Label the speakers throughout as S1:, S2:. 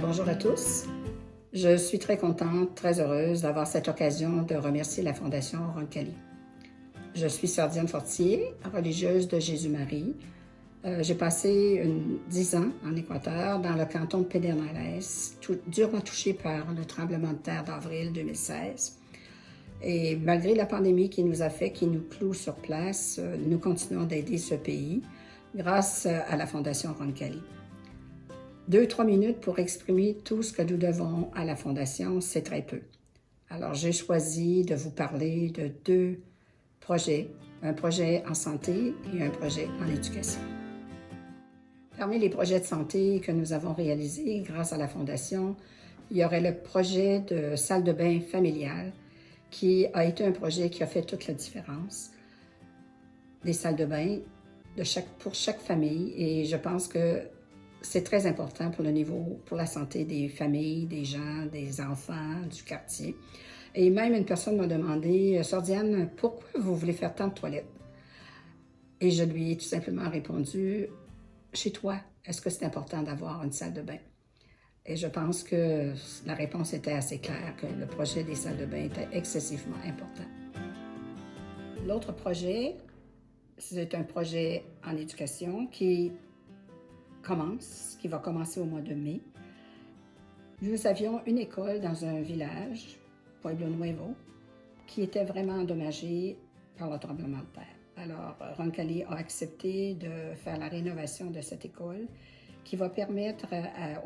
S1: Bonjour à tous. Je suis très contente, très heureuse d'avoir cette occasion de remercier la Fondation Roncalli. Je suis sœur Diane Fortier, religieuse de Jésus-Marie. J'ai passé 10 ans en Équateur, dans le canton de Pedernales, durement touché par le tremblement de terre d'avril 2016. Et malgré la pandémie qui nous a fait, qui nous cloue sur place, nous continuons d'aider ce pays grâce à la Fondation Roncalli. 2-3 minutes pour exprimer tout ce que nous devons à la Fondation, c'est très peu. Alors, j'ai choisi de vous parler de 2 projets, un projet en santé et un projet en éducation. Parmi les projets de santé que nous avons réalisés grâce à la Fondation, il y aurait le projet de salle de bain familiale qui a été un projet qui a fait toute la différence. Des salles de bain pour chaque famille et je pense que c'est très important pour la santé des familles, des gens, des enfants, du quartier. Et même une personne m'a demandé, « Sœur Diane, pourquoi vous voulez faire tant de toilettes? » Et je lui ai tout simplement répondu, « Chez toi, est-ce que c'est important d'avoir une salle de bain? » Et je pense que la réponse était assez claire, que le projet des salles de bain était excessivement important. L'autre projet, c'est un projet en éducation qui va commencer au mois de mai. Nous avions une école dans un village, Pueblo Nuevo, qui était vraiment endommagée par le tremblement de terre. Alors, Roncalli a accepté de faire la rénovation de cette école qui va permettre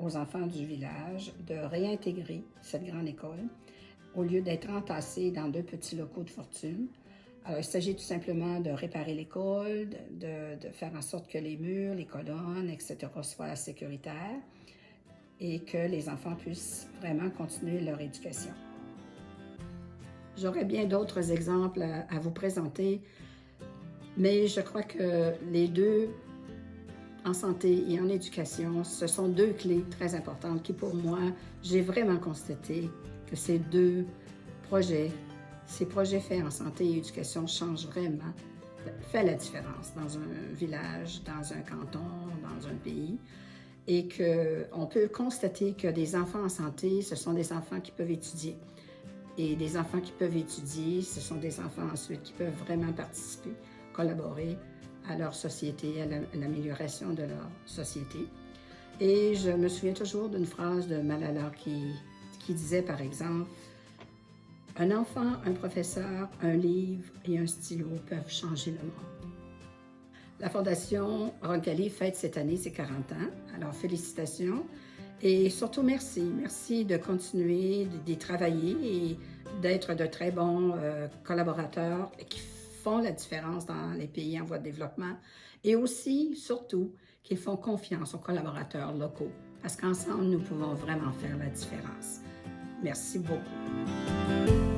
S1: aux enfants du village de réintégrer cette grande école au lieu d'être entassés dans 2 petits locaux de fortune. Alors, il s'agit tout simplement de réparer l'école, de faire en sorte que les murs, les colonnes, etc. soient sécuritaires et que les enfants puissent vraiment continuer leur éducation. J'aurais bien d'autres exemples à vous présenter, mais je crois que les 2, en santé et en éducation, ce sont 2 clés très importantes qui, pour moi, j'ai vraiment constaté que ces 2 projets, ces projets faits en santé et éducation changent vraiment, fait la différence dans un village, dans un canton, dans un pays, et qu'on peut constater que des enfants en santé, ce sont des enfants qui peuvent étudier. Et des enfants qui peuvent étudier, ce sont des enfants ensuite qui peuvent vraiment participer, collaborer à leur société, à l'amélioration de leur société. Et je me souviens toujours d'une phrase de Malala qui disait, par exemple, « Un enfant, un professeur, un livre et un stylo peuvent changer le monde. » La Fondation Roncalli fête cette année ses 40 ans, alors félicitations et surtout merci. Merci de continuer d'y travailler et d'être de très bons collaborateurs qui font la différence dans les pays en voie de développement et aussi, surtout, qu'ils font confiance aux collaborateurs locaux parce qu'ensemble, nous pouvons vraiment faire la différence. Merci beaucoup.